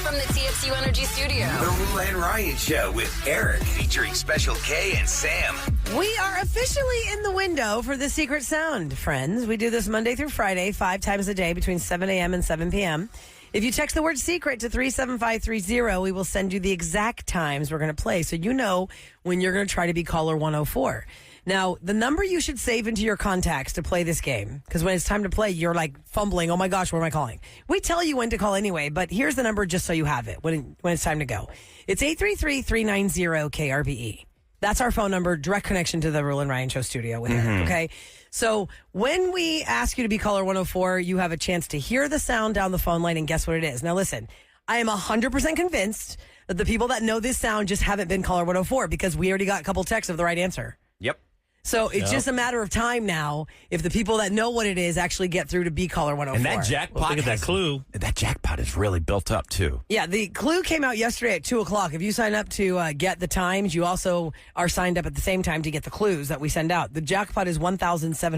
from the TXU Energy Studio. The Roula and Ryan Show with Eric, featuring Special K and Sam. We are officially in the window for the secret sound, friends. We do this Monday through Friday, 5 times a day between 7 a.m. and 7 p.m. If you text the word secret to 37530, we will send you the exact times we're going to play so you know when you're going to try to be caller 104. Now, the number you should save into your contacts to play this game, because when it's time to play, you're like fumbling, oh my gosh, what am I calling? We tell you when to call anyway, but here's the number just so you have it when it's time to go. It's 833-390-KRBE. That's our phone number, direct connection to the Roula and Ryan Show studio with Eric, okay? So when we ask you to be caller 104, you have a chance to hear the sound down the phone line and guess what it is. Now listen, I am 100% convinced that the people that know this sound just haven't been caller 104 because we already got a couple texts of the right answer. Yep. So it's just a matter of time now if the people that know what it is actually get through to be caller 104. And that jackpot, look at that clue. That jackpot is really built up, too. Yeah, the clue came out yesterday at 2 o'clock. If you sign up to get the times, you also are signed up at the same time to get the clues that we send out. The jackpot is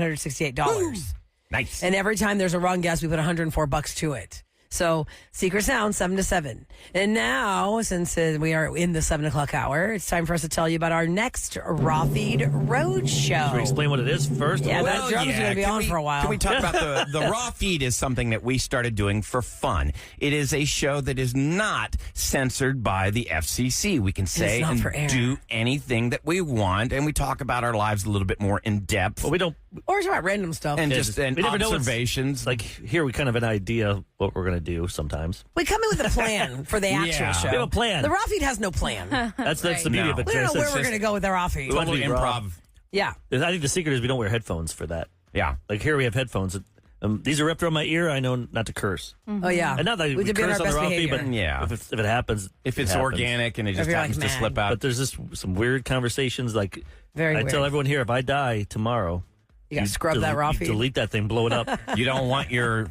$1,768. Nice. And every time there's a wrong guess, we put $104 to it. So, Secret Sound, 7 to 7. And now, since we are in the 7 o'clock hour, it's time for us to tell you about our next Raw Feed Road Show. Should we explain what it is first? Yeah, Well, that drum's going to be on for a while. Can we talk about the Raw Feed is something that we started doing for fun. It is a show that is not censored by the FCC. We can say not and for air. do anything that we want, and we talk about our lives a little bit more in depth. Well, we don't. Or it's about random stuff. And Yeah, just and we never know what's- observations. Like here, we kind of have an idea what we're going to do sometimes. We come in with a plan for the actual Yeah. show. We have a plan. The Raw Feed has no plan. That's the beauty No. of it. We don't know Chris. where It's we're just- going to go with the Raw Feed. Totally Totally raw. improv. Yeah. I think the secret is we don't wear headphones for that. Yeah. Like here, we have headphones. These are wrapped around my ear. I know not to curse. Oh, yeah. And not that we did be on curse our on best the Raw Feed, behavior. but Yeah. if it happens, If it it's happens. organic and it just you're, like, happens to mad. slip out. But there's just some weird conversations. Like Very I weird. tell everyone here, if I die tomorrow, You got to scrub that Raw you Feed. delete that thing, blow it up. You don't want your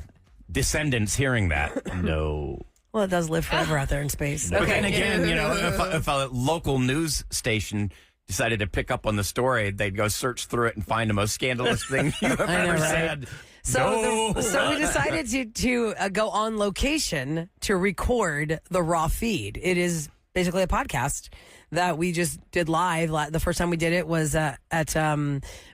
descendants hearing that. No. Well, it does live forever out there in space. But Okay. then again, if a local news station decided to pick up on the story, they'd go search through it and find the most scandalous thing you have I know, ever right? said. So, No. so we decided to go on location to record the Raw Feed. It is basically a podcast that we just did live. The first time we did it was at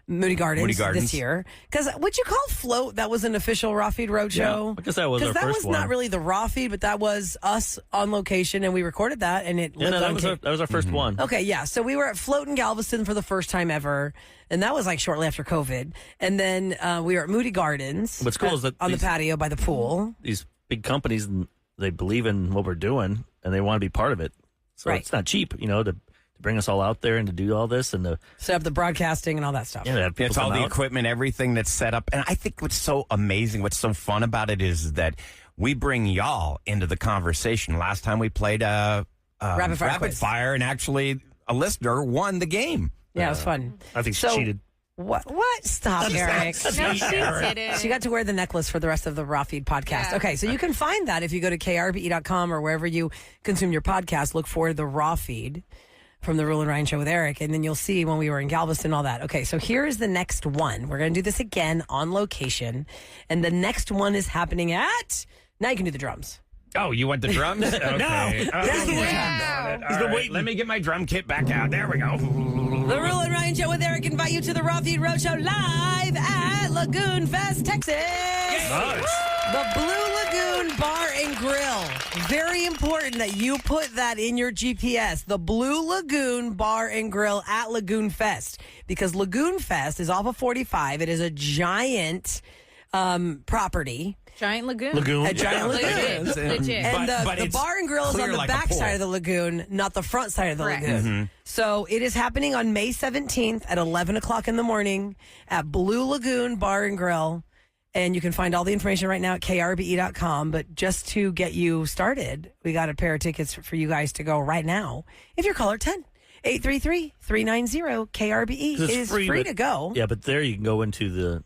Moody Gardens this year. Because would you call Float, that was an official Raw Feed Roadshow? Yeah, I guess that was our Because that first was one. not really the Raw Feed, but that was us on location, and we recorded that, and it Yeah, lived no, on that was our first one. Okay, yeah. So we were at Float in Galveston for the first time ever, and that was like shortly after COVID. And then we were at Moody Gardens. What's cool is that on the patio by the pool. These big companies, they believe in what we're doing, and they want to be part of it. So Right. it's not cheap, to bring us all out there and to do all this and to Set up the broadcasting and all that stuff. have people It's all come the out. equipment, everything that's set up. And I think what's so amazing, what's so fun about it is that we bring y'all into the conversation. Last time we played Rapid Fire quiz. Fire, and actually a listener won the game. Yeah, it was fun. I think she So- cheated. What? Stop, Eric. No, she didn't. She got to wear the necklace for the rest of the Raw Feed podcast. Yeah. Okay, so you can find that if you go to KRBE.com or wherever you consume your podcast. Look for the Raw Feed from the Roula and Ryan Show with Eric, and then you'll see when we were in Galveston, all that. Okay, so here is the next one. We're going to do this again on location, and the next one is happening at... Now you can do the drums. Oh, you want the drums? Okay. Wow. All right, let me get my drum kit back out. There we go. The Roula and Ryan Show with Eric invite you to the Raw Feed Roadshow live at Lagoon Fest, Texas. The Blue Lagoon Bar and Grill. Very important that you put that in your GPS. The Blue Lagoon Bar and Grill at Lagoon Fest. Because Lagoon Fest is off of 45. It is a giant property. Giant lagoon. A giant lagoon. Legit. And But the it's bar and grill is clear on the like a back pool. side of the lagoon, not the front side of the Correct. lagoon. So it is happening on May 17th at 11 o'clock in the morning at Blue Lagoon Bar and Grill. And you can find all the information right now at KRBE.com. But just to get you started, we got a pair of tickets for you guys to go right now. If you're caller 10, 833-390-KRBE. It is free but- to go. Yeah, but there you can go into the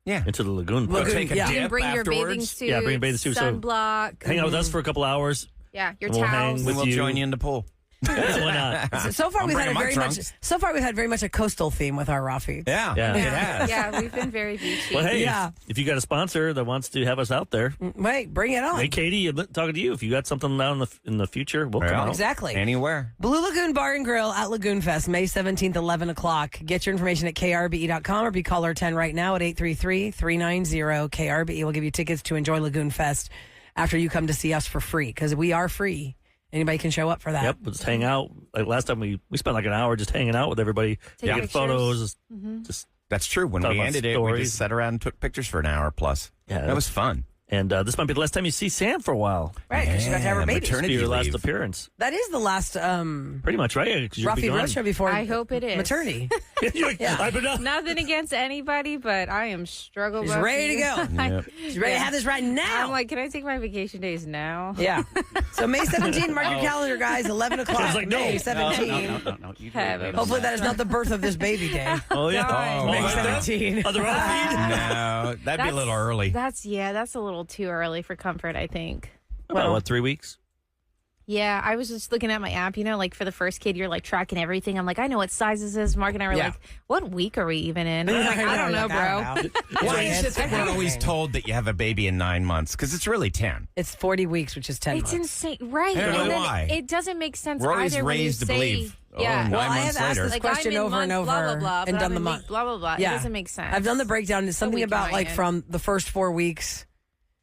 lagoon. Go take a yeah. You can dip bring your bathing afterwards. suit, Yeah, bring a bathing suit, so sunblock. hang out with us for a couple hours. Yeah, your and we'll hang towels. with We'll you. join you in the pool. Why not? So far, I'm we've had bringing my very much. trunks. So far, we've had very much a coastal theme with our raw feeds. Yeah, Yeah. it has. Yeah, we've been very beachy. Well, hey, Yeah. if you got a sponsor that wants to have us out there, Wait, bring it on. hey, Katie, I'm talking to you. If you got something down in the future, we'll come Yeah. out. Exactly. Anywhere. Blue Lagoon Bar and Grill at Lagoon Fest, May 17th, 11 o'clock. Get your information at krbe.com or be caller 10 right now at 833-390-KRBE. We'll give you tickets to enjoy Lagoon Fest after you come to see us for free, because we are free. Anybody can show up for that. Yep, we'll just hang out. Like last time, we spent like an hour just hanging out with everybody, Take taking pictures. photos. Just That's true. When Talk we about ended it, we stories. just sat around and took pictures for an hour plus. Yeah, that was fun. and this might be the last time you see Sam for a while. Right, because she's about to have her Yeah, baby. maternity Be your last leave. appearance, That is the last pretty much, right? 'Cause you'll be Rafi gone. Road show before I hope it is. maternity. You're like, I've been up. Nothing against anybody, but I am struggling. She's ready to go. Yep. She's ready to have this right now. I'm like, can I take my vacation days now? Yeah. So May 17th, mark your calendar, guys, 11 o'clock. Sounds like no. May 17th. No. You Heaven. Hopefully that is not the birth of this baby day. Oh yeah, God. Oh, May like that? 17th. On the raw feed. No, that'd be a little early. That's a little too early for comfort, I think. About what, 3 weeks? Yeah, I was just looking at my app, like for the first kid, you're like tracking everything. I'm like, I know what sizes is. Mark and I were Yeah. like, what week are we even in? I was like, I don't know, bro. Why is it that we're always told that you have a baby in 9 months? Because it's really 10. It's 40 weeks, which is 10 It's months. insane, right? I don't know And then why. it doesn't make sense We're always either when you raised to say, believe, yeah. 9 Well, I months have asked later. this Like, question I'm in over and month, over blah, blah, blah, and but done I'm the in month. week, blah, blah, blah. Yeah. It doesn't make sense. I've done the breakdown. It's something week about am I like in? from the first 4 weeks.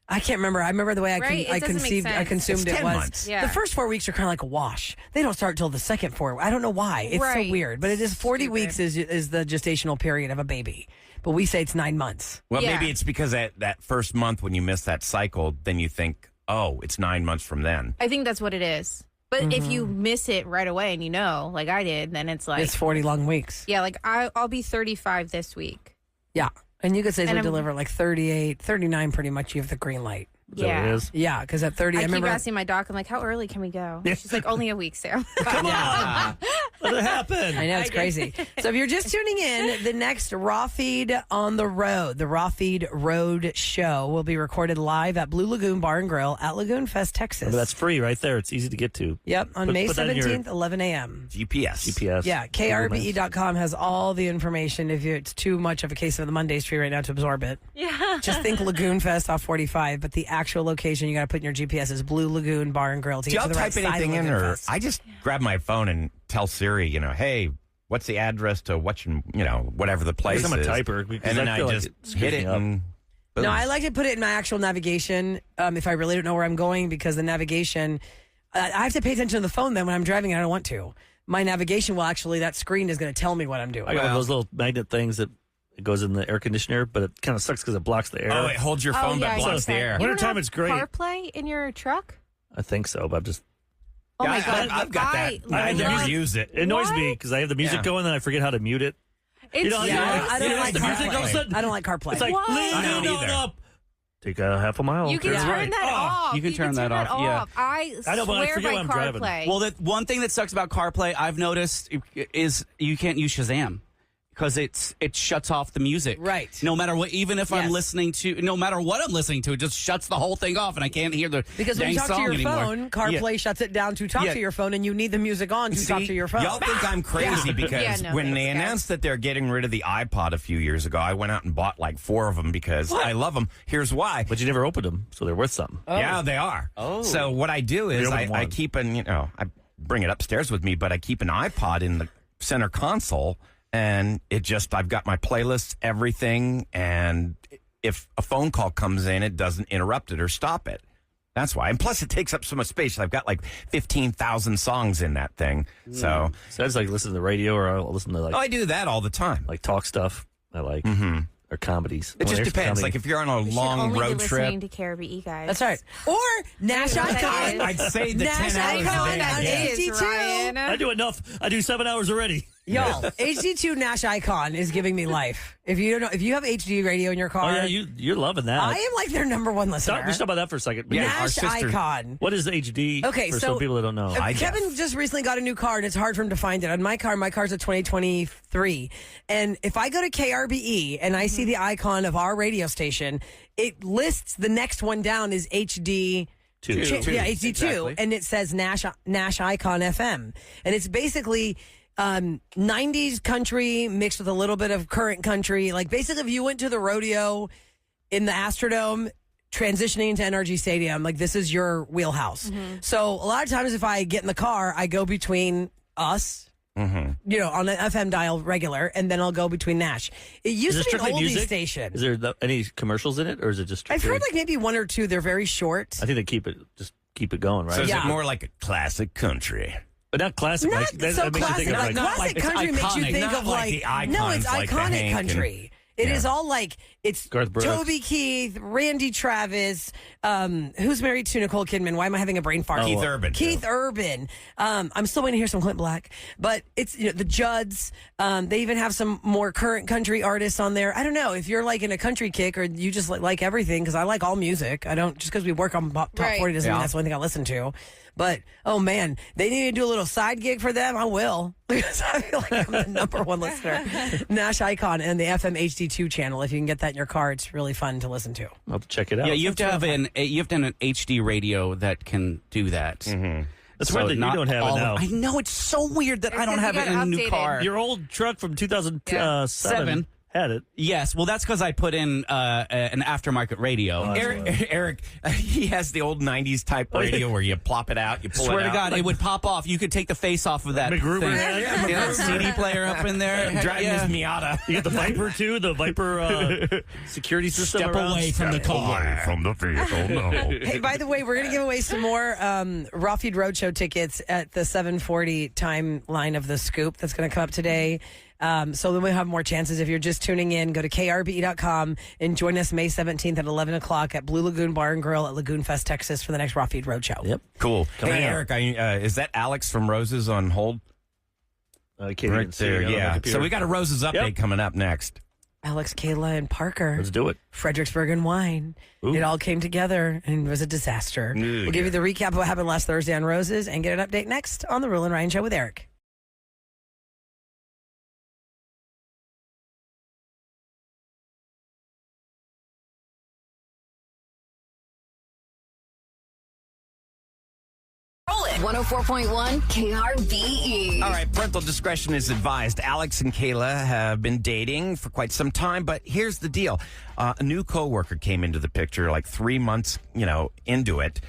I can't remember. I remember the way Right? It I doesn't make conceived, I sense. consumed It's it 10 was. months. Yeah. The first 4 weeks are kind of like a wash. They don't start till the second 4. I don't know why. It's Right. so weird, but it is 40 Stupid. weeks is the gestational period of a baby. But we say it's 9 months. Well, Yeah. maybe it's because that first month when you miss that cycle, then you think, oh, it's 9 months from then. I think that's what it is. But if you miss it right away and like I did, then it's like, It's 40 long weeks. yeah, like I'll be 35 this week. Yeah. And you could say And we I'm- deliver like 38, 39 pretty much. You have the green light. Is that what it is? Yeah, because at 30, I I keep remember. asking my doc, I'm like, how early can we go? She's like, only a week, Sam. Come on, let it happen. I know, it's crazy. So if you're just tuning in, the next Raw Feed on the Road, the Raw Feed Road Show, will be recorded live at Blue Lagoon Bar and Grill at Lagoon Fest, Texas. That's free right there. It's easy to get to. Yep, on Put May that in your 17th, 11 a.m. GPS. GPS. Yeah, KRBE.com has all the information. If it's too much of a case of the Mondays tree right now to absorb it. Yeah. Just think Lagoon Fest off 45, but the actual location you got to put in your GPS is Blue Lagoon Bar and Grill to Do get y'all to the right type side of anything in, Lagoon or Fest. I just grab my phone and tell Siri, hey, what's the address to whatever the place I'm a is. typer, because and then I I feel like just it screws hit me it up. and boom. No, I like to put it in my actual navigation if I really don't know where I'm going, because the navigation, I have to pay attention to the phone then when I'm driving and I don't want to. My navigation will actually, that screen is going to tell me what I'm doing. I got one of those little magnet things that it goes in the air conditioner, but it kind of sucks because it blocks the air. Oh, it holds your phone but blocks the air. You don't Wintertime, have it's great. CarPlay in your truck? I think so, but I'm just Oh Yeah, my God. I've got that. I love- never use it. it annoys me What? because I have the music Yeah. going and I forget how to mute it. It's You know, Yeah, I don't you know, like the music all of a CarPlay. sudden- I don't like CarPlay. It's like What? lean I don't on either. up. Take a half a mile. You can That's turn right. that Oh. off. you can turn that off, yeah. I I know, but I swear forget by when I'm driving. CarPlay. Well, the one thing that sucks about CarPlay I've noticed is you can't use Shazam because it shuts off the music. Right. No matter what, even if Yes. I'm listening to, no matter what I'm listening to, it just shuts the whole thing off, and I can't hear the because when dang you talk to song your anymore. phone, CarPlay shuts it down to talk Yeah. to your phone, and you need the music on to talk to your phone. Y'all think I'm crazy because Yeah, no, when thanks, they guys. announced that they're getting rid of the iPod a few years ago, I went out and bought like 4 of them because I love them. Here's why. But you never opened them, so they're worth something. Yeah, they are. Oh. So what I do is open I one. keep I bring it upstairs with me, but I keep an iPod in the center console, and I've got my playlists, everything, and if a phone call comes in, it doesn't interrupt it or stop it. That's why. And plus, it takes up so much space. I've got like 15,000 songs in that thing. So So I just like listen to the radio or I'll listen to I do that all the time. like talk stuff. I like or comedies. It When just there's depends. comedy- Like if you're on a You should long only road be trip, listening to KRBE, guys. That's right. Or Nash That's what that Icon. is. I'd say the Nash 10 hours Icon a day. on Yeah. HD2. Ryan. I do enough. I do 7 hours already. Y'all, HD2 Nash Icon is giving me life. If you don't know, if you have HD radio in your car, Oh yeah, you're loving that. I am like their number one listener. Let's talk about that for a second. Yeah, Nash our sister- Icon. What is HD? Okay, for so some people that don't know. Kevin just recently got a new car, and it's hard for him to find it. On my car's a 2023. And if I go to KRBE and I see the icon of our radio station, it lists the next one down is HD2. Two. Yeah, HD2, Exactly. and it says Nash Icon FM, and it's basically 90s country mixed with a little bit of current country. Like basically, if you went to the rodeo in the Astrodome, transitioning into NRG Stadium, like this is your wheelhouse. So a lot of times, if I get in the car, I go between us. On an FM dial regular, and then I'll go between Nash. It used Is to it be an strictly oldie music? station. Is there any commercials in it, or is it just? I've strictly- heard like maybe one or two. They're very short. I think they keep it going, right? So is Yeah. it more like a classic country? But not classic. Not that so makes you classic. think of, Like, not classic like- it's country makes you iconic, think not of like the no, it's icons like the iconic Hank and- country. It is all like it's Garth Brooks. Toby Keith, Randy Travis, who's married to Nicole Kidman. Why am I having a brain fart? Keith Urban. Keith Urban. I'm still waiting to hear some Clint Black, but it's the Judds. They even have some more current country artists on there. I don't know if you're like in a country kick or you just like everything, because I like all music. I don't just because we work on top Right. 40 doesn't mean Yeah. that's the only thing I listen to. But oh man, they need to do a little side gig for them. I will, because I feel like I'm the number one listener. Nash Icon and the FM HD2 channel. If you can get that in your car, it's really fun to listen to. I'll have to check it out. Yeah, you have to have an HD radio that can do that. That's weird that you not don't have it all- now. I know, it's so weird that I don't because have you it in a gotta new update it. car. Your old truck from 2007 Seven. had it. Yes, well, that's because I put in an aftermarket radio. Eric, he has the old 90s type radio where you plop it out, you pull Swear it to out. God, it would pop off. You could take the face off of that MacGruber. thing. Yeah, Yeah, CD player up in there. Heck Driving yeah. his Miata. You get the Viper too, the Viper security system. Step around. away from the car. From the vehicle, no. Hey, by the way, we're going to give away some more Raw Feed Roadshow tickets at the 7:40 timeline of the Scoop that's going to come up today. So then we'll have more chances. If you're just tuning in, go to KRBE.com and join us May 17th at 11 o'clock at Blue Lagoon Bar and Grill at Lagoon Fest, Texas for the next Raw Feed Roadshow. Yep. Cool. Coming Hey, out. Eric, is that Alex from Roses on hold? I can't even Right see it there, on my yeah. computer. So we got a Roses update Yep. coming up next. Alex, Kayla, and Parker. Let's do it. Fredericksburg and wine. Ooh. It all came together and was a disaster. Ooh, We'll give you the recap of what happened last Thursday on Roses and get an update next on the Roula and Ryan Show with Eric. Roll it. 104.1 KRBE. All right, parental discretion is advised. Alex and Kayla have been dating for quite some time, but here's the deal. A new coworker came into the picture like 3 months, into it,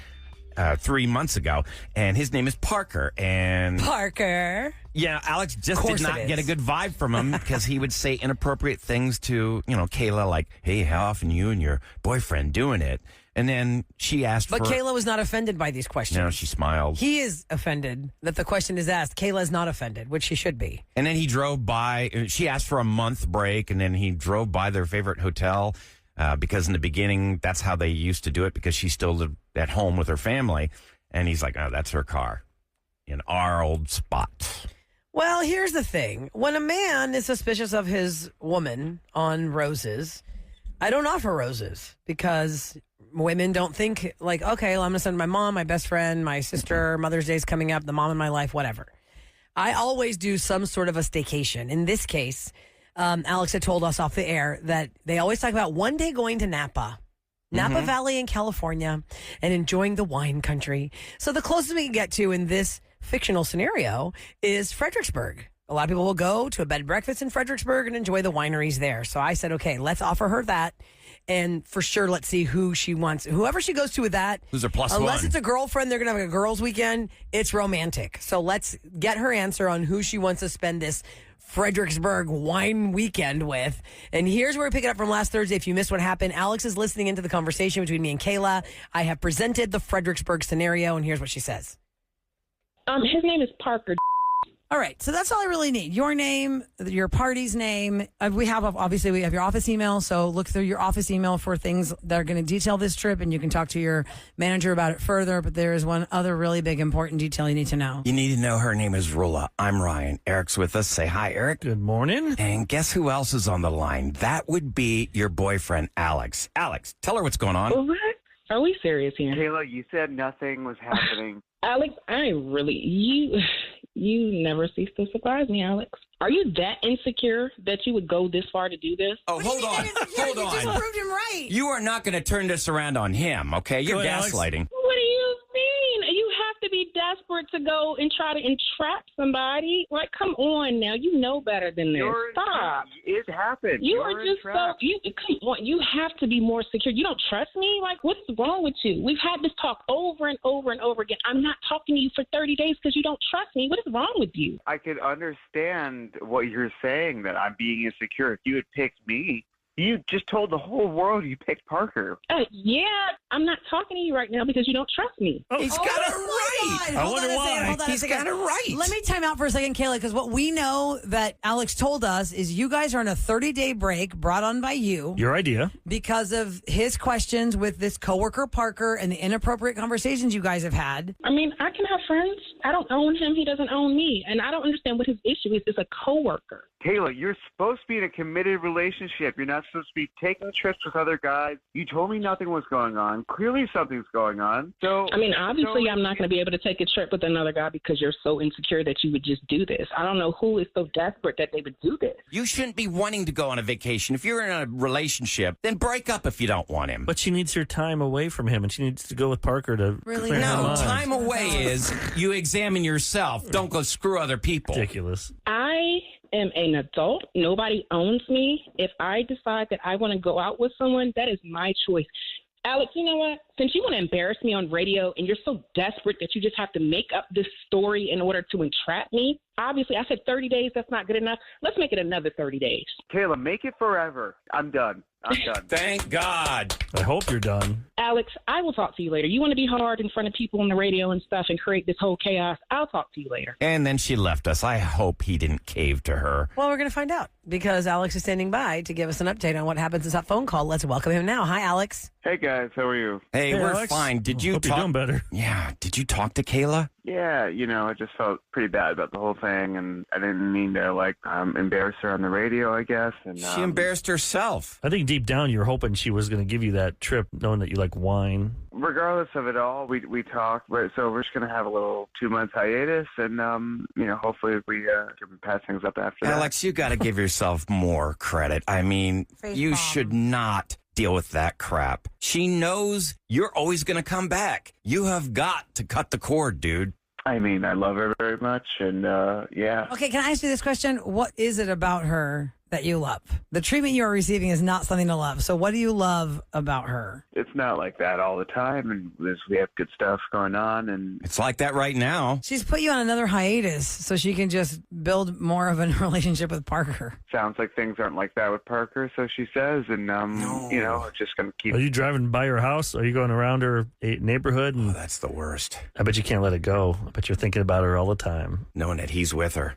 3 months ago, and his name is Parker. And Parker. yeah, Alex just Course did it not is. get a good vibe from him because he would say inappropriate things to, Kayla, like, hey, how often you and your boyfriend doing it? And then she asked But for... Kayla was not offended by these questions. No, she smiled. He is offended that the question is asked. Kayla is not offended, which she should be. And then he drove by. She asked for a month break, and then he drove by their favorite hotel because in the beginning, that's how they used to do it because she still lived at home with her family. And he's like, oh, that's her car in our old spot. Well, here's the thing. When a man is suspicious of his woman on roses, I don't offer roses because women don't think like, okay, well, I'm going to send my mom, my best friend, my sister, Mother's Day's coming up, the mom in my life, whatever. I always do some sort of a staycation. In this case, Alex had told us off the air that they always talk about one day going to Napa Valley in California and enjoying the wine country. So the closest we can get to in this fictional scenario is Fredericksburg. A lot of people will go to a bed and breakfast in Fredericksburg and enjoy the wineries there. So I said, okay, let's offer her that. And for sure, let's see who she wants. Whoever she goes to with that. Who's her plus unless one? it's a girlfriend, they're going to have a girls' weekend. It's romantic. So let's get her answer on who she wants to spend this Fredericksburg wine weekend with. And here's where we pick it up from last Thursday. If you missed what happened, Alex is listening into the conversation between me and Kayla. I have presented the Fredericksburg scenario, and here's what she says. His name is Parker. All right, so that's all I really need. Your name, your party's name. We have your office email, so look through your office email for things that are going to detail this trip, and you can talk to your manager about it further. But there is one other really big important detail you need to know. You need to know her name is Roula. I'm Ryan. Eric's with us. Say hi, Eric. Good morning. And guess who else is on the line? That would be your boyfriend, Alex. Alex, tell her what's going on. What? Are we serious here? Kayla, you said nothing was happening. Alex, you never cease to surprise me, Alex. Are you that insecure that you would go this far to do this? Oh, hold on. Hold You just on. proved him right. You are not going to turn this around on him, okay? You're Go ahead, Alex. gaslighting. What do you desperate to go and try to entrap somebody. Like, come on now. You know better than this. Stop. It happened. You You're are just entrapped. come on. You have to be more secure. You don't trust me? Like, what's wrong with you? We've had this talk over and over and over again. I'm not talking to you for 30 days because you don't trust me. What is wrong with you? I could understand what you're saying, that I'm being insecure. If you had picked me, you just told the whole world you picked Parker. Yeah, I'm not talking to you right now because you don't trust me. He's got it right. I wonder why. He's got it right. Let me time out for a second, Kayla, because what we know that Alex told us is you guys are on a 30-day break brought on by you. Your idea. Because of his questions with this coworker, Parker, and the inappropriate conversations you guys have had. I mean, I can have friends. I don't own him. He doesn't own me. And I don't understand what his issue is. It's a coworker. Kayla, you're supposed to be in a committed relationship. You're not supposed to be taking trips with other guys. You told me nothing was going on. Clearly something's going on. So, I mean, obviously I'm not going to be able to take a trip with another guy because you're so insecure that you would just do this. I don't know who is so desperate that they would do this. You shouldn't be wanting to go on a vacation. If you're in a relationship, then break up if you don't want him. But she needs her time away from him, and she needs to go with Parker to Really? clear her No, mind. time away is you examine yourself. Don't go screw other people. Ridiculous. I am an adult. Nobody owns me. If I decide that I want to go out with someone, that is my choice. Alex, you know what? Since you want to embarrass me on radio and you're so desperate that you just have to make up this story in order to entrap me, obviously I said 30 days. That's not good enough. Let's make it another 30 days. Kayla, make it forever. I'm done. I'm done. Thank God. I hope you're done. Alex, I will talk to you later. You want to be hard in front of people on the radio and stuff and create this whole chaos? I'll talk to you later. And then she left us. I hope he didn't cave to her. Well, we're going to find out because Alex is standing by to give us an update on what happens in that phone call. Let's welcome him now. Hi, Alex. Hey, guys. How are you? Hey, Hey, we're Alex. fine. Did you Hope talk? you're doing better. Yeah. Did you talk to Kayla? Yeah, I just felt pretty bad about the whole thing, and I didn't mean to, embarrass her on the radio, I guess. And She embarrassed herself. I think deep down you were hoping she was going to give you that trip, knowing that you like wine. regardless of it all, we talked. So we're just going to have a little 2-month hiatus, and, hopefully we can pass things up after that. Alex, you got to give yourself more credit. I mean, you should not deal with that crap. She knows you're always going to come back. You have got to cut the cord, dude. I mean, I love her very much, and yeah. Okay, can I ask you this question? What is it about her that you love? The treatment you are receiving is not something to love. So what do you love about her? It's not like that all the time, and we have good stuff going on, and It's like that right now. She's put you on another hiatus so she can just build more of a relationship with Parker. sounds like things aren't like that with Parker, so she says, and just going to keep. Are you driving by her house? Are you going around her neighborhood? And That's the worst. I bet you can't let it go. I bet you're thinking about her all the time. Knowing that he's with her.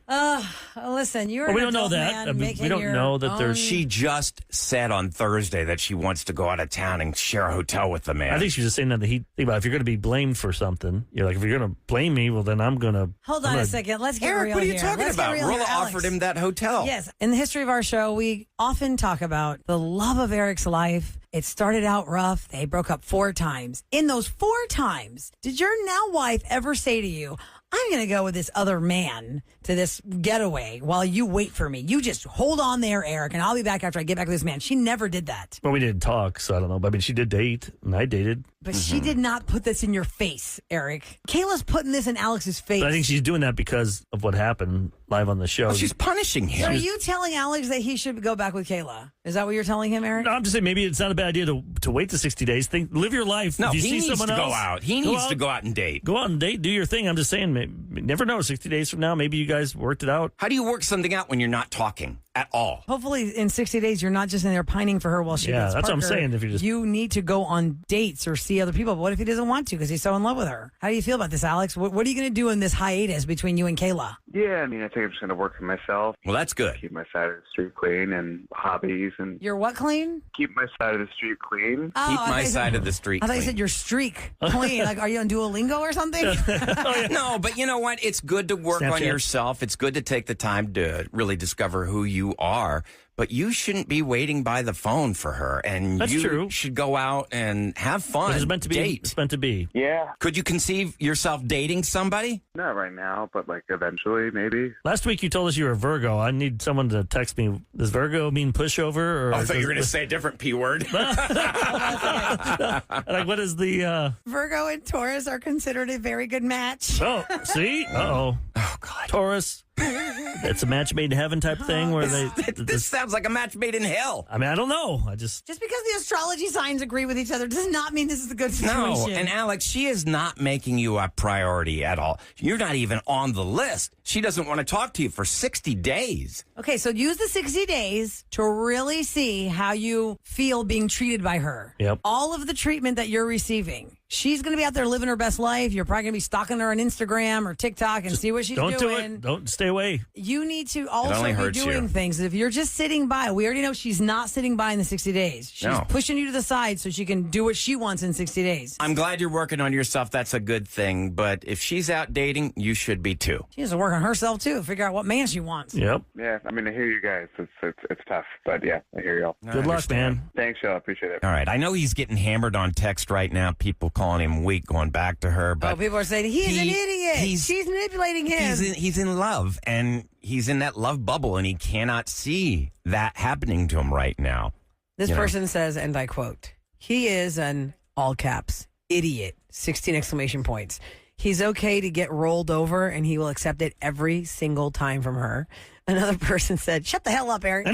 Listen, you're Well, we an don't know adult that. man I mean, making we don't your know that there's- own- She just said on Thursday that she wants to go out of town and share a hotel with the man. I think she's just saying that think about it, if you're going to be blamed for something, you're like, if you're going to blame me, well, then I'm going to. Hold on a second. Let's get Eric, real what are you here. talking Let's get about? real here, Roula Alex. offered him that hotel. Yes. In the history of our show, we often talk about the love of Eric's life. It started out rough. They broke up 4 times. In those 4 times, did your now wife ever say to you, I'm going to go with this other man to this getaway while you wait for me? You just hold on there, Eric, and I'll be back after I get back with this man. She never did that. Well, we didn't talk, so I don't know. But I mean, she did date, and I dated. But she did not put this in your face, Eric. Kayla's putting this in Alex's face. But I think she's doing that because of what happened live on the show. Well, she's punishing So him. are you telling Alex that he should go back with Kayla? Is that what you're telling him, Eric? No, I'm just saying maybe it's not a bad idea to wait the 60 days. Live your life. No, if you he see needs someone to go else, out. He needs to go out and date. Go out and date. Do your thing. I'm just saying, never know. 60 days from now, maybe you guys worked it out. How do you work something out when you're not talking at all? Hopefully, in 60 days, you're not just in there pining for her while she Yeah, gets that's what I'm Parker. saying, if you just- You need to go on dates or see other people. But what if he doesn't want to because he's so in love with her? How do you feel about this, Alex? What are you going to do in this hiatus between you and Kayla? Yeah, I mean, I think I'm just going to work for myself. Well, that's good. Keep my side of the street clean and hobbies, and You're what clean? keep my side of the street clean. Oh, Keep I thought my you said- side of the street I thought you clean. said your streak clean. Like, are you on Duolingo or something? No, but you know what? It's good to work on Snapchat. yourself. It's good to take the time to really discover who you are. but you shouldn't be waiting by the phone for her. And That's you true. should go out and have fun. It's meant to be. Date. It's meant to be. Yeah. Could you conceive yourself dating somebody? Not right now, but like eventually, maybe. Last week you told us you were a Virgo. I need someone to text me. Does Virgo mean pushover? Or I thought you were going to say a different P word. Like, what is the... Virgo and Taurus are considered a very good match. Oh, see? Uh-oh. Oh, God. Taurus. It's a match made in heaven type thing where they... This sounds like a match made in hell. I mean, I don't know. Just because the astrology signs agree with each other does not mean this is a good situation. No, and Alex, she is not making you a priority at all. You're not even on the list. She doesn't want to talk to you for 60 days. Okay, so use the 60 days to really see how you feel being treated by her. Yep. All of the treatment that you're receiving. She's going to be out there living her best life. You're probably going to be stalking her on Instagram or TikTok and see what she's doing. Don't do it. Don't stay away. You need to also only be hurts doing you. things. If you're just sitting by, we already know she's not sitting by in the 60 days. She's No. pushing you to the side so she can do what she wants in 60 days. I'm glad you're working on yourself. That's a good thing. But if she's out dating, you should be too. She has to work on herself, too, figure out what man she wants. Yep. Yeah, I mean, I hear you guys. It's tough, but yeah, I hear y'all. Good luck, man. Thanks, y'all. Appreciate it. All right. I know he's getting hammered on text right now. People calling him weak, going back to her. But Oh, people are saying, he's an idiot. She's manipulating him. He's in love, and he's in that love bubble, and he cannot see that happening to him right now. This You know. person says, and I quote, he is an, all caps, idiot, 16 exclamation points. He's okay to get rolled over, and he will accept it every single time from her. Another person said, shut the hell up, Eric.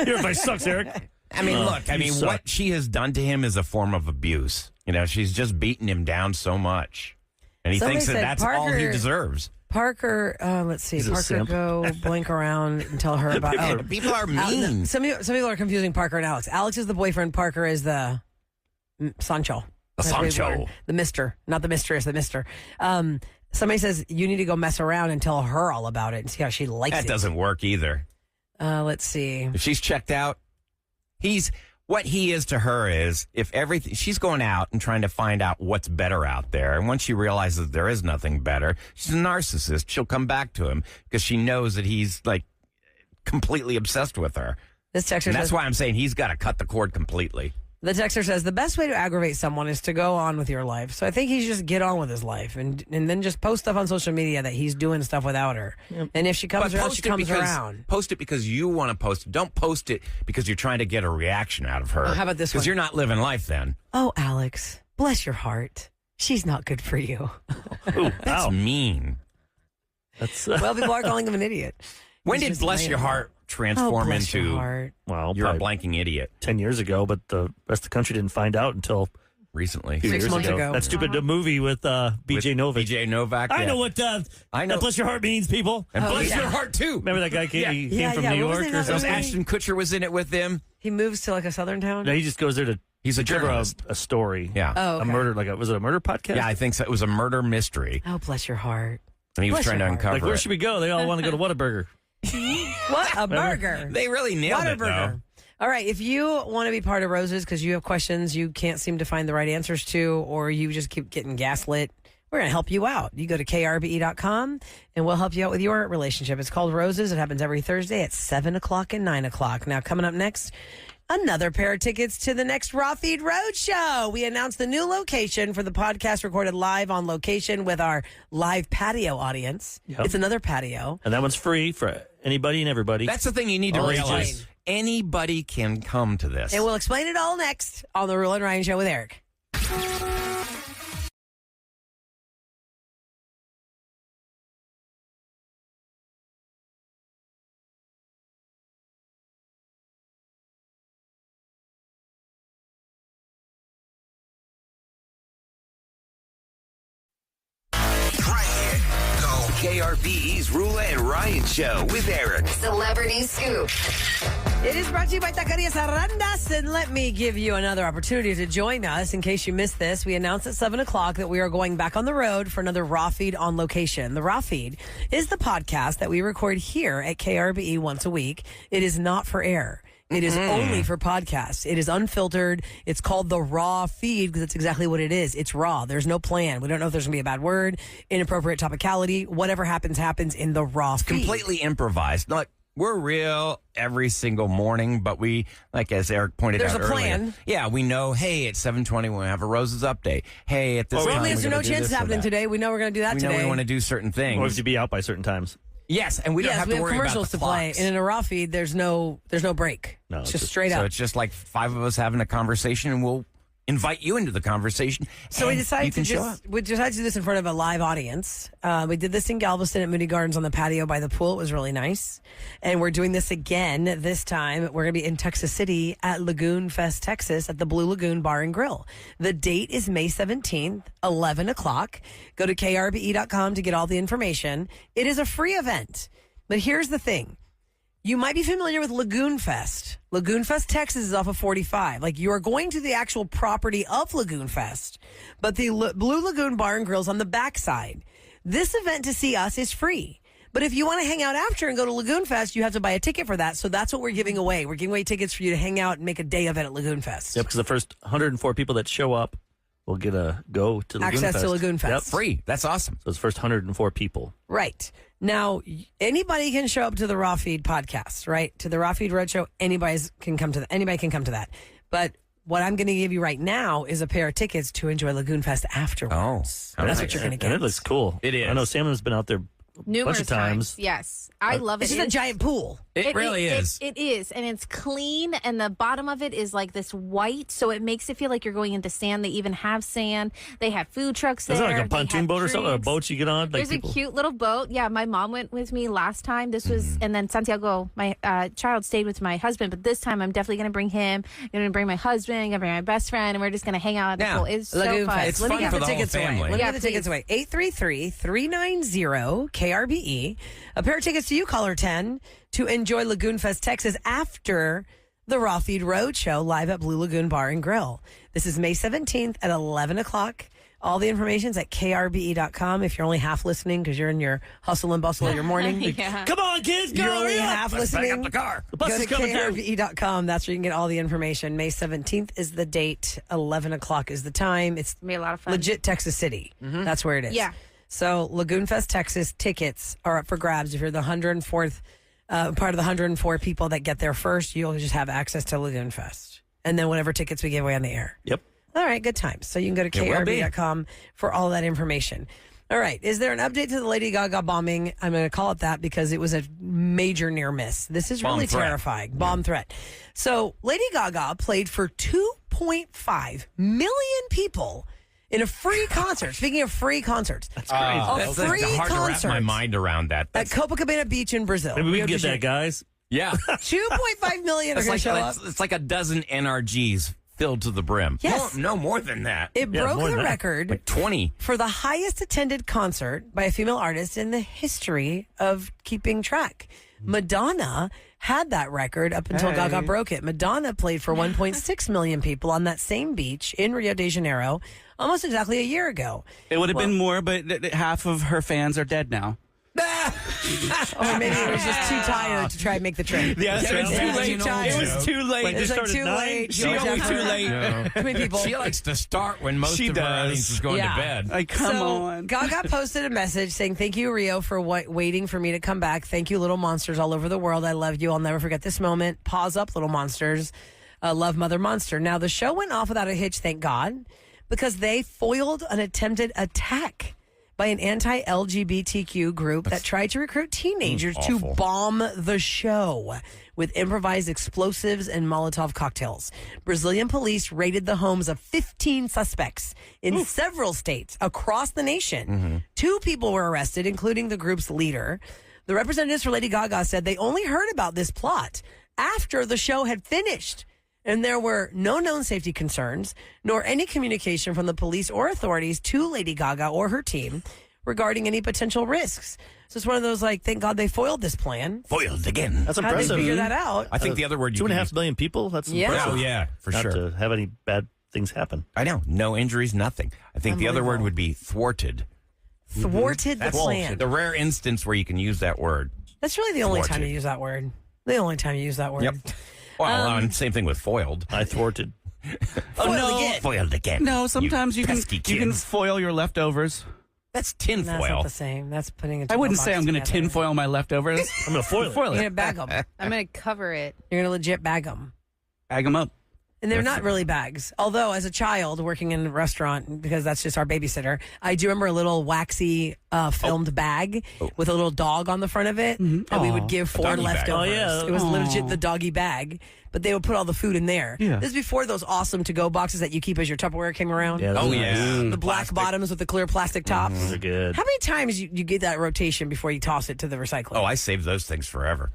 Your advice sucks, Eric. I mean, look, you suck. what she has done to him is a form of abuse. You know, she's just beaten him down so much. And he Somebody thinks that said that's all he Parker- deserves. Parker, let's see. He's a Parker, simp. go blink around and tell her about. Oh, People are mean. some people are confusing Parker and Alex. Alex is the boyfriend. Parker is the Sancho. The That's what he's Sancho. learned. The Mister, not the mistress. The Mister. Somebody says you need to go mess around and tell her all about it and see how she likes That it. doesn't work either. Let's see. If she's checked out, what he is to her is if everything, she's going out and trying to find out what's better out there. And once she realizes there is nothing better, she's a narcissist. She'll come back to him because she knows that he's like completely obsessed with her. This texter And that's says, why I'm saying he's got to cut the cord completely. the texter says the best way to aggravate someone is to go on with your life. So I think he should just get on with his life and then just post stuff on social media that he's doing stuff without her. And if she comes around, she comes around. Post it because you want to post it. Don't post it because you're trying to get a reaction out of her. Oh, how about this one? Because you're not living life then. Oh, Alex, bless your heart. She's not good for you. Ooh, That's ow. mean. That's Well, people are calling him an idiot. When He's did just bless laying your it heart out. transform bless your into heart. well, you're a probably blanking idiot 10 years ago, but the rest of the country didn't find out until recently? a few 6 years months ago. That stupid movie with BJ Novak. BJ Novak. I yeah. know what I know. that bless your heart means, people. And Oh, bless yeah. your heart too. Remember that guy came, he Yeah, came from yeah, New what was York the or name of that something? movie? Ashton Kutcher was in it with them. He moves to like a southern town. No, he just goes there to He's a cover journalist. a story. Yeah. Oh, A okay. murder, was it a murder podcast? Yeah, I think so. It was a murder mystery, Oh, bless your heart. and he was Bless trying to your heart. uncover Like, where it. should we go? They all want to go to Whataburger. What a burger. They really nailed it, though. Whataburger. All right, if you want to be part of Roses because you have questions you can't seem to find the right answers to, or you just keep getting gaslit, we're going to help you out. You go to KRBE.com, and we'll help you out with your relationship. It's called Roses. It happens every Thursday at 7 o'clock and 9 o'clock. Now, coming up next, another pair of tickets to the next Raw Feed Road Show. We announced the new location for the podcast recorded live on location with our live patio audience. Yep. It's another patio. And that one's free for anybody and everybody. That's the thing you need to Oh, realize. Jane. Anybody can come to this. And we'll explain it all next on the Roula and Ryan Show with Eric. KRBE's Roula and Ryan Show with Eric. Celebrity Scoop. It is brought to you by Taqueria Sarrandas, and let me give you another opportunity to join us in case you missed this. We announced at 7 o'clock that we are going back on the road for another Raw Feed on location. The Raw Feed is the podcast that we record here at KRBE once a week. It is not for air. It is only for podcasts. It is unfiltered. It's called the Raw Feed because it's exactly what it is. It's raw. There's no plan. We don't know if there's going to be a bad word, inappropriate topicality. Whatever happens, happens in the Raw Feed. Completely improvised. We're real every single morning, but we, like as Eric pointed There's out a earlier, plan. yeah, we know, hey, at 7:20 we'll have a Roses update. Hey, at this time Romance we're or no gonna do chance this is or happening that. today. We know we're going to do that We today. know we want to do certain things. Or if you be out by certain times. Yes, and we don't yes, have we to have worry commercials about the to play. clocks. And in a raw feed, there's no break. No, it's it's just just- straight So up. it's just like 5 of us having a conversation, and we'll invite you into the conversation. So we and decided you to can show up. we decided to do this in front of a live audience. We did this in Galveston at Moody Gardens on the patio by the pool. It was really nice. And we're doing this again this time. We're going to be in Texas City at Lagoon Fest, Texas at the Blue Lagoon Bar and Grill. The date is May 17th, 11 o'clock. Go to krbe.com to get all the information. It is a free event. But here's the thing. You might be familiar with Lagoon Fest. Lagoon Fest, Texas is off of 45. Like, you are going to the actual property of Lagoon Fest, but the Blue Lagoon Bar and Grill's on the backside. This event to see us is free. But if you want to hang out after and go to Lagoon Fest, you have to buy a ticket for that. So that's what we're giving away. We're giving away tickets for you to hang out and make a day of it at Lagoon Fest. Yep, because the first 104 people that show up will get a go to Lagoon Access Fest. to Lagoon Fest. Yep. Free. That's awesome. So it's the first 104 people. Right. Now, anybody can show up to the Raw Feed podcast, right? To the Raw Feed Roadshow, anybody can come to that. But what I'm going to give you right now is a pair of tickets to enjoy Lagoon Fest afterwards. Oh, That's nice. what you're going to get. And it looks cool. It is. I know Sam has been out there a Numerous bunch of times. Yes. I love it. This is a giant pool. It really is. It is. And it's clean. And the bottom of it is like this white. So it makes it feel like you're going into sand. They even have sand. They have food trucks there. Is that like a They pontoon have boat or something? Or a drinks. boat you get on? Like There's people... a cute little boat. Yeah, my mom went with me last time. This was, and then Santiago, my child, stayed with my husband. But this time, I'm definitely going to bring him. I'm going to bring my husband. I'm going to bring my best friend, and we're just going to hang out at the Yeah. pool. It's Lagoon so fun. Fest. It's Let me fun get for the the whole tickets away. family. Let me Yeah, get the tickets please. away. 833-390-KRBE. A pair of tickets to you, caller 10, to enjoy Lagoon Fest, Texas after the Raw Feed Roadshow live at Blue Lagoon Bar and Grill. This is May 17th at 11 o'clock. All the information's at krbe.com. If you're only half listening because you're in your hustle and bustle of your morning, Yeah. Come on, kids, go! you're only hurry up! half Let's back listening. up the car. The bus Go is to coming through. krbe.com. That's where you can get all the information. May 17th is the date. 11 o'clock is the time. It's It'll be a lot of fun. legit Texas City. That's where it is. Yeah. So Lagoon Fest, Texas tickets are up for grabs. If you're the 104th part of the 104 people that get there first, you'll just have access to Lagoon Fest. And then whatever tickets we give away on the air. Yep. All right, good times. So you can go to It will be. krb.com for all that information. All right. Is there an update to the Lady Gaga bombing? I'm going to call it that because it was a major near miss. This is Bomb really threat. terrifying. Bomb threat. So Lady Gaga played for 2.5 million people in a free concert. Speaking of free concerts, That's crazy. a That's free hard to wrap concert my mind around that. at That's, Copacabana Beach in Brazil. Maybe we Rio can de get that, Janeiro. guys. yeah. 2.5 million are It's going like, to show up. it's like a dozen NRGs filled to the brim. Yes. No more than that. It Yeah, broke more the than that. record Like 20. for the highest attended concert by a female artist in the history of keeping track. Madonna had that record up until Gaga broke it. Madonna played for 1.6 million people on that same beach in Rio de Janeiro almost exactly a year ago. It would have been more, but half of her fans are dead now. Or maybe it was just too tired to try and make the trip. Yeah, it was too late. Tired. It was too late. Like, It's they like started too at 9? late. She George always Ezra. too late. Too many people. She likes to start when most She of her does. audience is going Yeah. to bed. Like, come so on. Gaga posted a message saying, "Thank you, Rio, for waiting for me to come back. Thank you, little monsters all over the world. I love you. I'll never forget this moment. Pause up, little monsters. Love, Mother Monster." Now, the show went off without a hitch, thank God, because they foiled an attempted attack by an anti-LGBTQ group that tried to recruit teenagers to awful. bomb the show with improvised explosives and Molotov cocktails. Brazilian police raided the homes of 15 suspects in several states across the nation. 2 people were arrested, including the group's leader. The representatives for Lady Gaga said they only heard about this plot after the show had finished. And there were no known safety concerns, nor any communication from the police or authorities to Lady Gaga or her team regarding any potential risks. So it's one of those, like, thank God they foiled this plan. Foiled again. That's How did they impressive. figure that out? I think the other word you 2.5 can use- million people? That's Yeah. impressive. Oh, yeah, for Not sure. to have any bad things happen. I know. No injuries, nothing. I think the other word would be thwarted. Thwarted the That's plan. the rare instance where you can use that word. That's really the only time Thwarted. you use that word. The only time you use that word. Yep. Well, same thing with foiled. I thwarted. Foiled again. Foiled again. No, sometimes you can pesky you can kids. foil your leftovers. That's That's not tinfoil. the same. That's putting it. I wouldn't say I'm going to together. tinfoil my leftovers. I'm going to foil it. You're gonna bag them. I'm going to cover it. You're gonna legit bag them. Bag them up. And they're not really bags. Although, as a child working in a restaurant, because that's just our babysitter, I do remember a little waxy filmed bag with a little dog on the front of it. And we would give 4 doggy bag. leftovers. Oh, yeah. It was legit the doggy bag. But they would put all the food in there. Yeah. This is before those awesome to-go boxes that you keep as your Tupperware came around. Yeah, Oh, those are yeah. nice. The black Plastic. bottoms with the clear plastic tops. Those are good. How many times you get that rotation before you toss it to the recycling? Oh, I save those things forever.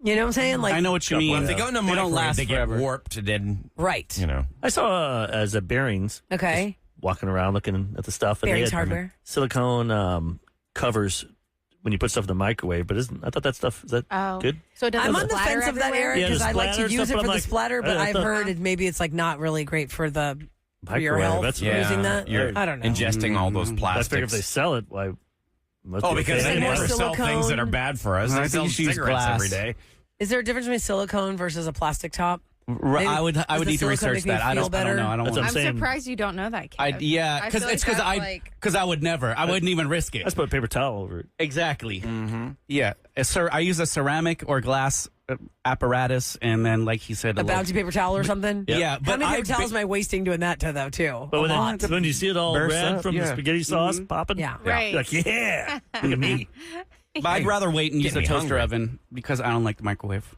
You know what I'm saying? Like, I know what you mean. Well, if they go in the They microwave, don't last they get forever. warped, and then, right. you know. I saw as a Bearings Okay. walking around looking at the stuff. And Bearings they had hardware. silicone covers when you put stuff in the microwave. But I thought that stuff, is that Oh. good? So it doesn't I'm on the splatter fence of that, everywhere? Eric, Yeah, the because I like to splatter use stuff, it but for I'm the like, splatter, but I I've thought- heard maybe it's like not really great for your Microwave, health that's- using that. You're I don't know. ingesting all those I plastics. figure if they sell it, why? Must Oh, be because okay. they more never sell silicone. things that are bad for us. I They think sell you should use cigarettes glass. every day. Is there a difference between silicone versus a plastic top? I would Does the need to silicone research make me that. I feel don't better? know. I don't That's want what I'm saying. surprised you don't know that, Kev. yeah, I because feel like it's because that's I like- because I would never. I wouldn't even risk it. Let's put a paper towel over it. Exactly. Mm-hmm. Yeah. I use a ceramic or glass apparatus, and then, like he said, A little- bouncy paper towel or something? Yeah, How but many paper I've towels been- am I wasting doing that to, though, too? But A when you see it all Burst red up, from the yeah. spaghetti sauce popping, Yeah. Right. you're like, yeah, look at me. But I'd rather wait and use Get the me toaster hungry. oven because I don't like the microwave.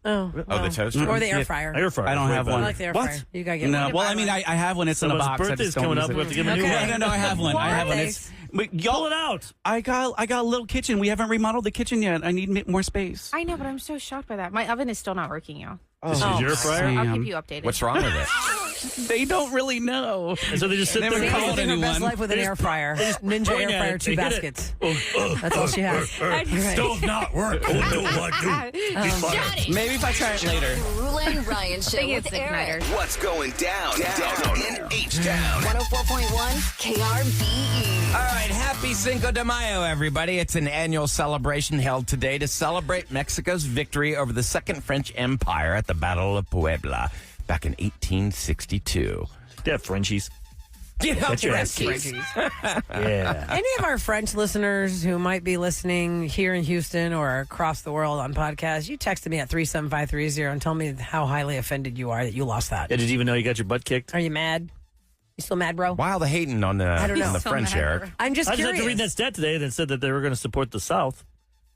Oh, Oh, the toaster? Or the air fryer. Air fryer. I don't have I one. like the air What? fryer. You gotta get No, one. well, I mean, I have one. It's in a Someone's box. I birthday's just don't coming use up. it. We have to give him a new Okay. one. No, I have one. I have one. Birthdays. But Pull y'all, it out. I got a little kitchen. We haven't remodeled the kitchen yet. I need more space. I know, but I'm so shocked by that. My oven is still not working, y'all. This is your fryer? Damn. I'll keep you updated. What's wrong with it? They don't really know. And so they just sit Never there. called She's living her best anyone. life with an air fryer. Ninja point air at fryer, it, 2 they hit it. baskets. Oh, That's all she has. Right. Stove not work. Oh, no, what do? He's fired. Maybe if I try it later. Roula and Ryan Show Think with it's Eric. igniter. What's going down in H-Town? 104.1 KRBE. All right, happy Cinco de Mayo, everybody. It's an annual celebration held today to celebrate Mexico's victory over the Second French Empire at the Battle of Puebla back in 1862. They have Frenchies. Get your ass kicked. Yeah. Any of our French listeners who might be listening here in Houston or across the world on podcasts, you texted me at 37530 and tell me how highly offended you are that you lost that. Yeah, did you even know you got your butt kicked? Are you mad? You still mad, bro? Wow, the hating on the, I don't know. on the So French, mad. Eric. I'm just I just curious. had to read that stat today that said that they were going to support the South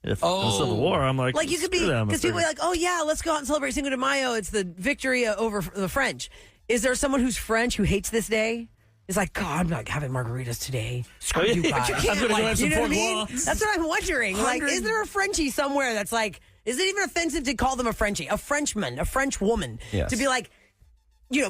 in the Civil War. I'm like, Like you could be, screw them. because people are like, oh yeah, let's go out and celebrate Cinco de Mayo. It's the victory over the French. Is there someone who's French who hates this day? It's like, God, I'm not having margaritas today. Screw you guys. But you can't, I'm gonna go have some you know what I Fort mean? Law. That's what I'm wondering. Like, is there a Frenchie somewhere that's like, is it even offensive to call them a Frenchie? A Frenchman, a French woman. Yes. To be like,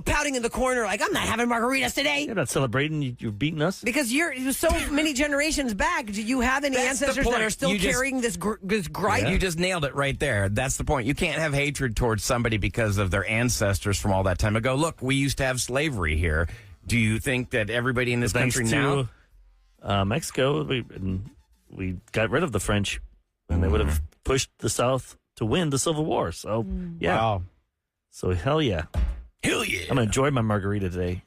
pouting in the corner, like, I'm not having margaritas today. You're not celebrating. You're beating us. Because you're so many generations back. Do you have any That's the ancestors that point. are still You just- carrying this gripe? You just nailed it right there. That's the point. You can't have hatred towards somebody because of their ancestors from all that time ago. Look, we used to have slavery here. Do you think that everybody in this Thanks country now? to Mexico, we got rid of the French, and they would have pushed the South to win the Civil War. So, yeah. Wow. So, hell yeah. Hell yeah. I'm going to enjoy my margarita today.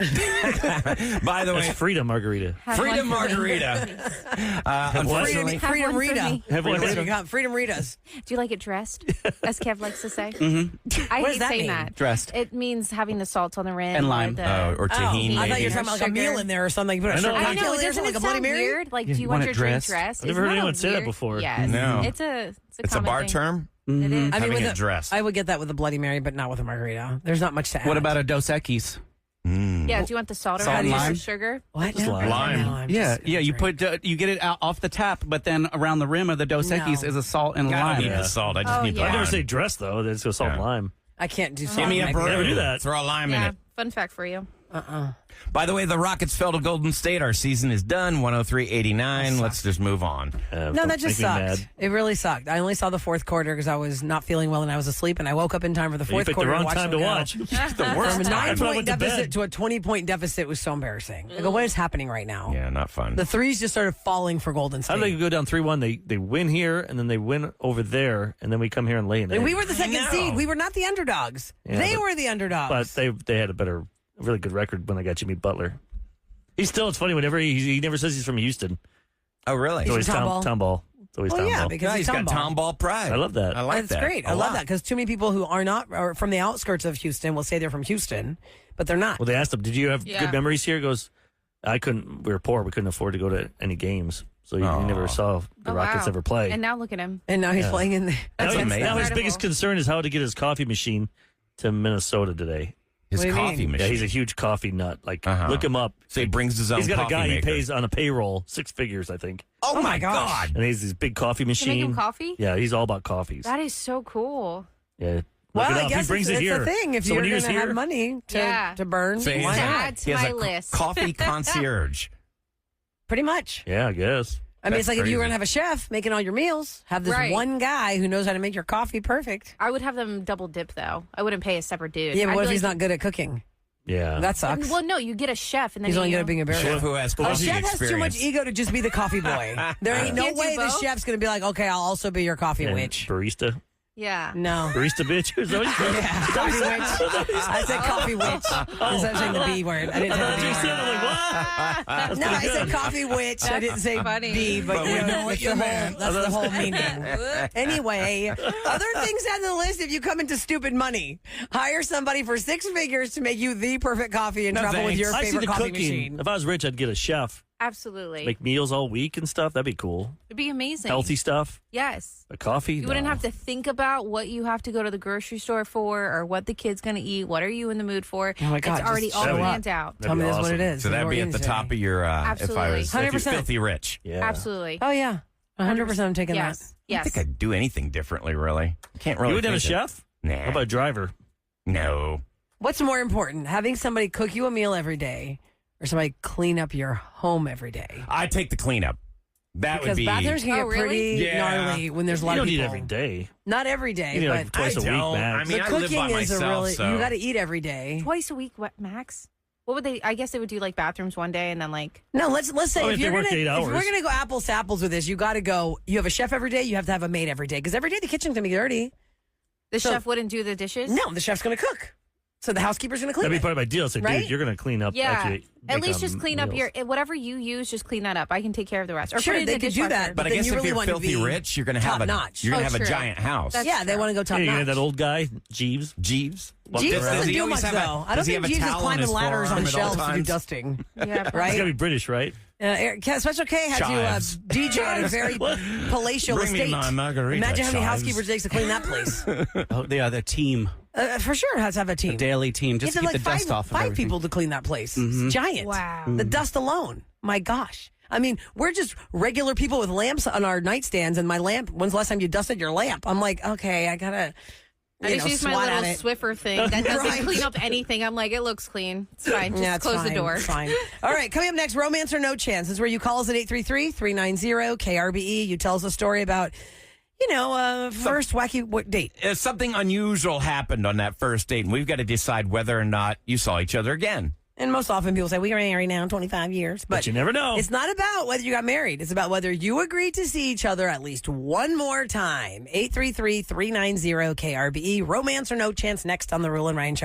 By the way, That's freedom margarita. Have Freedom one for me. Margarita. Unfortunately, Have Freedom one for Rita. me. Have one Freedom for Rita. God, Freedom Ritas. Do you like it dressed, as Kev likes to say? Mm-hmm. I What does hate that saying mean? that. Dressed. It means having the salt on the rim. And lime. or tahini. I thought you were maybe. talking about like a Sugar. meal in there or something. You put a I know. shrimp I I cocktail know. in there, Doesn't something it like a Bloody sound Mary? weird? Like, do you you want want your it drink dressed? dressed? I've never Isn't heard that anyone say that weird? before. Yes. No. It's a It's a common bar thing. term. It is. I mean, Having with it dressed. I would get that with a Bloody Mary, but not with a margarita. There's not much to add. What about a Dos Equis? Yeah, do you want the salt or Salt and just lime? the sugar? what? Just No. lime. No, I'm Yeah, just yeah. gonna You drink. put you get it out off the tap, but then around the rim of the Dos Equis No. is a salt and I don't lime. need Yeah. the salt. I just Oh, need the yeah. I never lime. say dress, though. It's just salt and Yeah. lime. I can't do Give salt. me a in my burger. Never do that. Throw a lime in Yeah. it. Fun fact for you. By the way, the Rockets fell to Golden State. Our season is done. 103-89. Let's just move on. No, Don't that just make me sucked. mad. It really sucked. I only saw the fourth quarter because I was not feeling well and I was asleep, and I woke up in time for the You fourth picked the quarter. wrong watch time them to go. watch. The worst From a time. I 9-point went to deficit bed. to a 20-point deficit was so embarrassing. I go, what is happening right now? Yeah, not fun. The threes just started falling for Golden How State. do they go down 3-1? They win here, and then they win over there, and then we come here and lay an egg. And we were the second know. seed. We were not the underdogs. Yeah, they but- were the underdogs. But they had a really good record when they got Jimmy Butler. It's funny whenever he never says he's from Houston. Oh, really? He's So he's from Tomball. Tomball. So he's Well, Tomball. yeah, because Yeah, he's got Tomball pride. I love that. I like That's that. great. I A love lot. that because too many people who are not or from the outskirts of Houston will say they're from Houston, but they're not. Well, they asked him, "Did you have Yeah. good memories here?" He goes, "I couldn't. We were poor. We couldn't afford to go to any games, so he never saw the Oh, Rockets wow. ever play." And now look at him. And now he's playing in the. now, amazing. now his Incredible. biggest concern is how to get his coffee machine to Minnesota today. His What do you coffee mean? machine. Yeah, he's a huge coffee nut. Like, Uh-huh. look him up. So he brings his own He's got a coffee guy maker. he pays on a payroll, 6 figures, I think. Oh, my God. And he's this big coffee To machine. make him coffee? Yeah, he's all about coffees. That is so cool. Yeah. Well, Look it I up. guess He brings it's it here. a thing. If So you're when he going was to have here, money Yeah. to burn, So he why has a- not? Add to he has my a list. coffee concierge. Pretty much. yeah, I guess. I mean, That's it's like if you were crazy. going to have a chef making all your meals, have this Right. one guy who knows how to make your coffee perfect. I would have them double dip though. I wouldn't pay a separate dude. Yeah, but I'd what be if he's like- not good at cooking? Yeah. That sucks. Well, no, you get a chef and then He's only you good at being a Chef barista. who has A coffee chef has too much experience. ego to just be the coffee boy. There ain't no Can't do way the both? chef's going to be like, okay, I'll also be your coffee And witch. barista. Yeah. No. Barista bitch. Is that what you said? Yeah, coffee witch. I said coffee witch. Instead of saying the B word. I didn't say the B You said, word. I'm like, what? No, I said coffee witch. I didn't say funny. B, but you know, that's the whole meaning. Anyway, other things on the list if you come into stupid money. Hire somebody for 6 figures to make you the perfect coffee and No, travel with thanks. your I see favorite the coffee cooking. machine. If I was rich, I'd get a chef. Absolutely. Make meals all week and stuff. That'd be cool. It'd be amazing. Healthy stuff. Yes. A coffee. You wouldn't No. have to think about what you have to go to the grocery store for or what the kid's going to eat. What are you in the mood for? Oh my God, It's already just all show up. planned out. Tell me be that's what awesome. it is. So that'd be at the top of your, if I Absolutely. was, if you're 100%. filthy rich. Yeah. Absolutely. Oh, yeah. 100% I'm taking Yes. that. I Yes. don't think I'd do anything differently, really. Can't really You would have a think of- chef? Nah. How about a driver? No. What's more important, having somebody cook you a meal every day or somebody clean up your home every day? I'd take the cleanup. That Because would be. bathrooms can Oh, get really? pretty Yeah. gnarly when there's a lot You don't of eat people. every day. Not every day, You need but like twice a week, don't. max. I mean, the I live cooking by is a myself, really so. you got to eat every day. Twice a week, what, max? What would they? I guess they would do like bathrooms one day and then like. No, let's say Oh, if if they you're work gonna 8 if hours. we're gonna go apples to apples with this, you got to go. You have a chef every day. You have to have a maid every day because every day the kitchen's gonna be dirty. The So- chef wouldn't do the dishes? No, the chef's gonna cook, so the housekeeper's gonna clean That'd be it. part of my deal. So, Right? dude, you're going to clean up. Yeah. Actually, At make, least just clean up meals. your whatever you use. Just clean that up. I can take care of the rest. Or Sure, put it in they the could do that, dishwasher. But I then guess you if really you're want to filthy be rich, you're going to have a top-notch. you're going Oh, to have a true. giant house. That's Yeah, they true. want to go top Hey, you know notch. that old guy, Jeeves? Jeeves. Jeeves Does doesn't he do always much have a- though. I don't does he think have a Jeeves is towel on climbing his ladders forearm on at all shelves to do times? dusting. Yeah, It's got to Right? be British, right? Special K has Chives. you DJ at a very palatial Bring me estate. my margarita, Imagine how many chives. housekeepers it takes to clean that place. Oh, they are the team, For sure, it has to have a team. the daily team, just You to have keep the like dust off of five everything. people to clean that place. It's giant. Wow. The dust alone. My gosh. I mean, we're just regular people with lamps on our nightstands, and my lamp. When's the last time you dusted your lamp? I'm like, okay, I gotta. I just use my swat little at it. Swiffer thing that doesn't Right. clean up anything. I'm like, it looks clean. It's fine. Just Yeah, it's close fine. the door. It's fine. All right, coming up next, Romance or No Chance. This is where you call us at 833-390-KRBE. You tell us a story about, first wacky date. Something unusual happened on that first date, and we've got to decide whether or not you saw each other again. And most often people say, we are married now 25 years. But you never know. It's not about whether you got married. It's about whether you agreed to see each other at least one more time. 833-390-KRBE. Romance or No Chance next on the Roula and Ryan Show.